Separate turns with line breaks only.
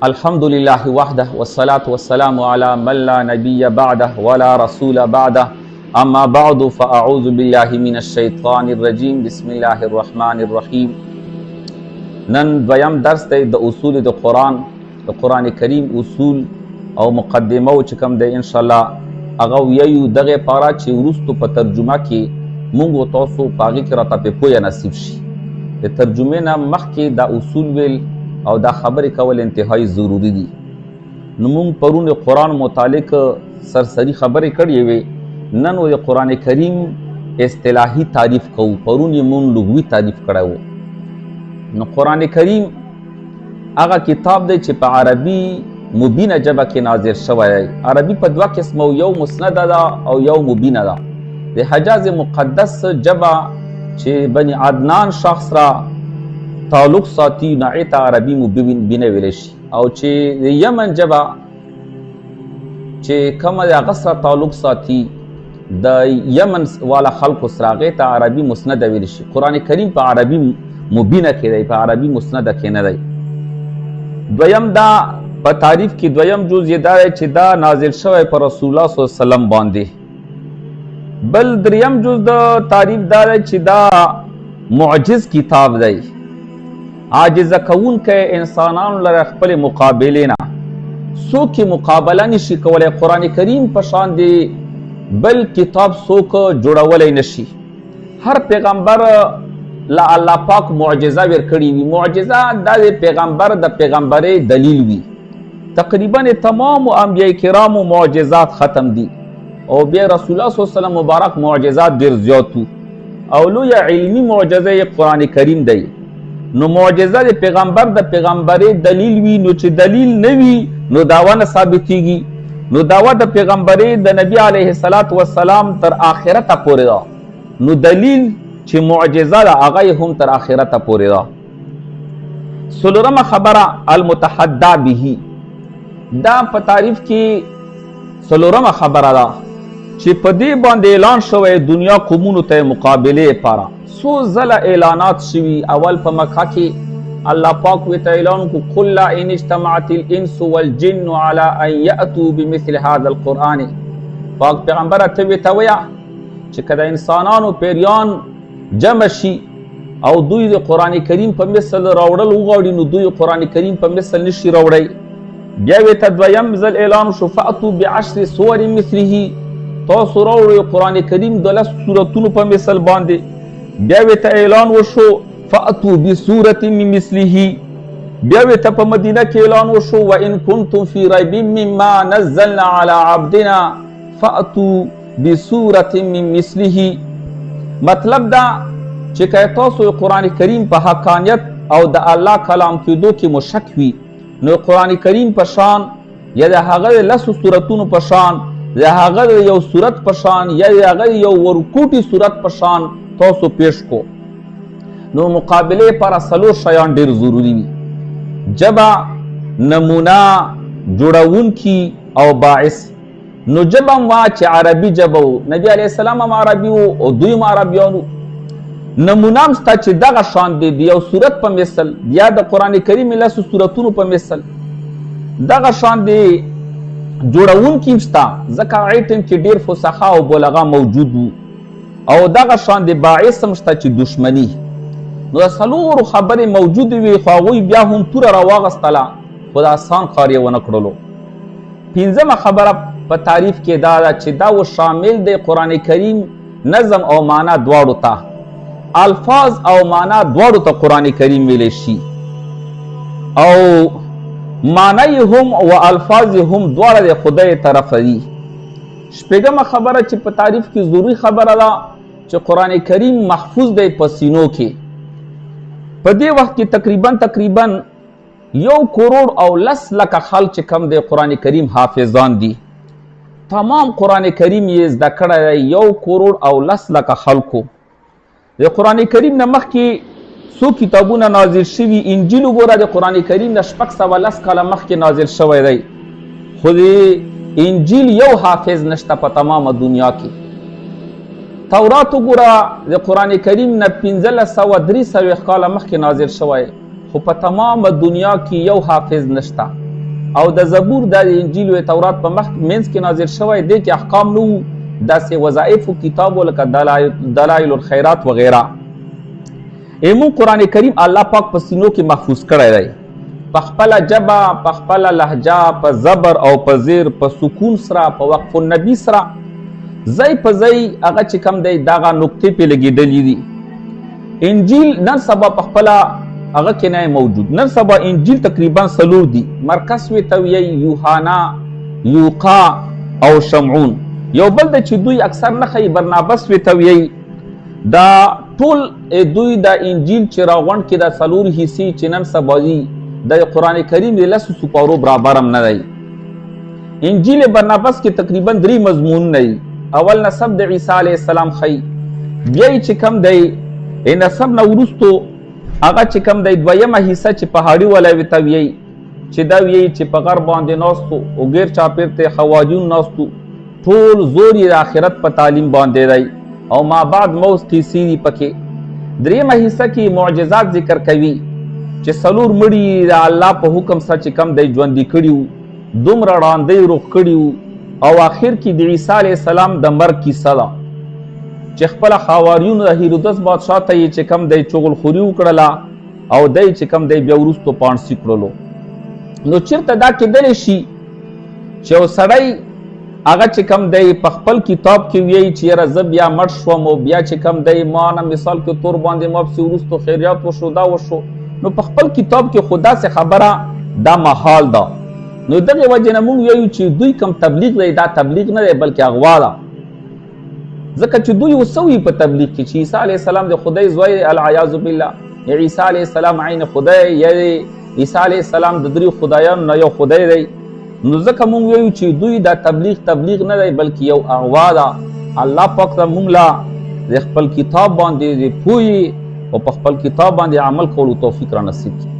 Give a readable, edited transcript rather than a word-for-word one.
الحمد لله وحده والصلاة والسلام على من لا نبي بعده ولا رسول بعده اما بعد فاعوذ بالله من الشيطان الرجيم بسم الله الرحمن الرحيم. نن دویم درس دی د اصول د قرآن کریم اصول او مقدمه چې کوم دی ان شاء الله هغه یو دغه پارا چې ورستو په ترجمه کې مونږ تاسو پاږي کې راته په پوهه نصیب شي. د ترجمه نه مخکې دا اصول ویل او دا خبرې کول انتهایی ضروری دي. نو مونږ پرون قرآن متعلق سرسری خبرې کړې وې، نن د قرآن کریم اصطلاحي تعریف کوو. پرون یې مونږ لغوي تعریف کړی و. نو قرآن کریم هغه کتاب دی چې په عربي مبینه ژبه کې نازل شوی دی. عربي په دوه قسمه، یو مسنده ده او یو مبینه ده. د حجاز مقدس ژبه چې بني عدنان شخص را تعلق ساتي نعیت عربي مبینه ویلی شي، او چې د یمن ژبه چې کومه د هغه سره تعلق ساتي د یمن والا خلکو سره هغې ته عربي مسنده ویلی شي. قرآن کریم په عربي مبینه کې دی، په عربي مسنده کې نه دی. دویم دا په تعریف کې دویم جز یې دا دی چې دا نازل شوی په رسول الله صلی الله علیه وسلم باندې. بل دریم جز د تعریف دا دی چې دا معجز کتاب دی، عاجزه کوونکی انسانانو لره خپل مقابلې نه څوک مقابله نشي کولی. قرآن کریم په شان دی بل کتاب څوک جوړولی نشي. هر پیغمبر له الله پاک معجزه ورکړې وي. معجزه دا د پیغمبر د پیغمبرۍ دلیل وي. تقریبا تمام انبیاء کرامو معجزات ختم دي، او بیا رسول الله صلی الله علیه وسلم مبارک معجزات ډېر زیات وو، او لویه علمي معجزه یې قرآن کریم دی. نو معجزه د پیغمبر د پیغمبرۍ دلیل وي، نو چې دلیل نه وي نو دعوه نه ثابتېږي. نو دعوه د پیغمبرۍ د نبی علیه السلام تر آخرته پورې ده. نو دلیل چې معجزه ده هغه هم تر آخرته پورې ده. څلورمه خبره المتحدى به، دا په تعریف کې څلورمه خبره ده چې په دې باندې اعلان شوی دنیا قومونو ته مقابلې لپاره. څو ځله اعلانات شوي. اول په مکه کې الله پاک ورته اعلان وکړو قل لا ان اجتمعت الانس والجن على ان یأتوا بمثل هذا القرآن. پاک پیغمبره ته ورته وایه چې که د انسانانو پیریان جمع شي او دوی د قرآن کریم په مثل راوړل وغواړي، نو دوی قرآن کریم په مثل نشي راوړی. بیا ورته دویم ځل اعلان وشو فأتوا بعشر سور مثله، تاسو راوړئ قرآن کریم د 10 سورتونو په مثل باندې. بیا ورته اعلان وشو فأتوا بسورة من مثله. بیا ورته په مدینه کې اعلان وشو وإن كنتم في ريب مما نزلنا على عبدنا فأتوا بسورة من مثله. مطلب دا چې که تاسو قرآن کریم په حقانیت او د الله کلام کېدو کې مشک وي، نو قرآن کریم په شان یا د هغه 10 سورتونو په شان، د هغه یو سورت په شان، یا د هغه یو ورکوټي سورت په شان تاسو پیش کو. نو مقابله پر څلور شیان ډیر ضروری وي: جبا، نمونه، جوړونکی او باعث. نو جبا وا چې عربي جبا و، نبی علیه السلام هم عربي و او دوی هم عربیانو. نمونه هم شته چې دغه شان دی د یو سورت په مثل، یا د قرآن کریم 10 سورتونو په مثل دغه شان دی. جوړونکی هم شته ځکه هغې ټیم کې ډېر فصحا او بلغا موجود وو، او دغه شان د باعث هم شته چې دشمني. نو د څلورو خبرې موجودې وي، خو هغوی بیا هم توره راواغستله، خو د اسان کار یې ونه کړلو. پنځمه خبره په تعریف کې دا ده چې دا و شامل دی قرآن کریم نظم او معنا دواړو ته. الفاظ او معنا دواړو ته قرآن کریم ویلی شي، او معنی هم او الفاظ هم دواړه د خدای طرفه دي. شپږمه خبره چې په تعریف کې ضروري خبره ده چې قرآن کریم محفوظ دی په سینو کې. په دې وخت کې تقریبا 1,10,00,000 خلک چې کم دی قرآن کریم حافظان دي. تمام قرآن کریم یې زده کړی دی 1,10,00,000 خلکو. د قرآن کریم نه مخکې څو کتابونه نازل شوي. انجیل وګوره د قرآن کریم نه 610 کاله مخکې نازل شوی دی، خو د انجیل یو حافظ نشته په تمامه دنیا کې. تورات وګوره د قرآن کریم نه 1500 کاله مخکې نازل شوی، خو په تمامه دنیا کې یو حافظ نشته. او د زبور د انجیل او تورات په منځ کې نازل شوی دی کې احکام نه وو، داسې وظایفو کتاب لکه دلایل الخیرات وغیره. ایمون قرآن کریم الله پاک په سینو کې محفوظ کړی دی، په خپله ژبه، په خپله لهجه، په زبر او په زیر، په سکون سره، په وقف النبي سره، ځای په ځای هغه چې کوم دی دغه نقطې پې لګېدلي دي. انجیل نن سبا په خپله هغه کې نه موجود. نن سبا انجیل تقریبا 4 دي. مرکز ورته وایي یوحنا، لوقا او شمعون. یو بل د چې دوی اکثر نه ښیي برنابس ورته وایي. دا ټول دوی د انجیل چې راغونډ کړي دا 4 حصې چې نن سبا دي د قرآن کریم د 10 سپارو برابر هم نه دی. انجیل برنابس کې تقریبا 3 مضمونونه دي. اول نسب د عیسی علیه السلام ښیي، بیا یې چې کوم دی نسب نه وروستو هغه چې کوم دی دویمه حصه چې پهاړي والا ورته وایي چې دا وایي چې په غر باندې ناستو او غیر چاپېر ته حواریون ناستو، ټول زور یې د آخرت په تعلیم باندې دی او ما بعد موز قیسی دي پکې. دریمه حصه کې معجزات ذکر کوي چې 4 مړي د الله په حکم سره چې کوم دی ژوندي کړي وو، دومره ړانده روغ کړي وو، او آخر کې د عیسی علیه السلام د مرګ کیسه ده چې خپله حواریونو د هیرودس بادشاه ته یې چې کوم دی چغلخوري وکړله او دی چې کوم دی بیا وروستو پاڼسي کړلو. نو چېرته دا کېدلی شي چې یو سړی هغه چې کوم دی په خپل کتاب کې وایي چې یاره زه بیا مړ شوم او بیا چې کوم دی ما نه مثال کې تور باندې ما پسې وروستو خیریات وشو دا وشو، نو په خپل کتاب کې خو داسې خبره دا محال ده. نو دغې وجې نه موږ وایو چې دوی کوم تبلیغ دی دا تبلیغ نه دی بلکې اغوا ده، ځکه چې دوی اوسه وي په تبلیغ کې چې عیسی علیه السلام د خدای زوی العیاذ بالله، یا عیسی علیه السلام عین خدای، یا عیسی علیه السلام د 3 خدایانو نه یو خدای دی. نو ځکه موږ وایو چې دوی دا تبلیغ نه دی بلکې یو اغوا ده. الله پاک ته موږ لا د خپل کتاب باندې د پوهې او په خپل کتاب باندې عمل کولو توفیق را نصیب کړي.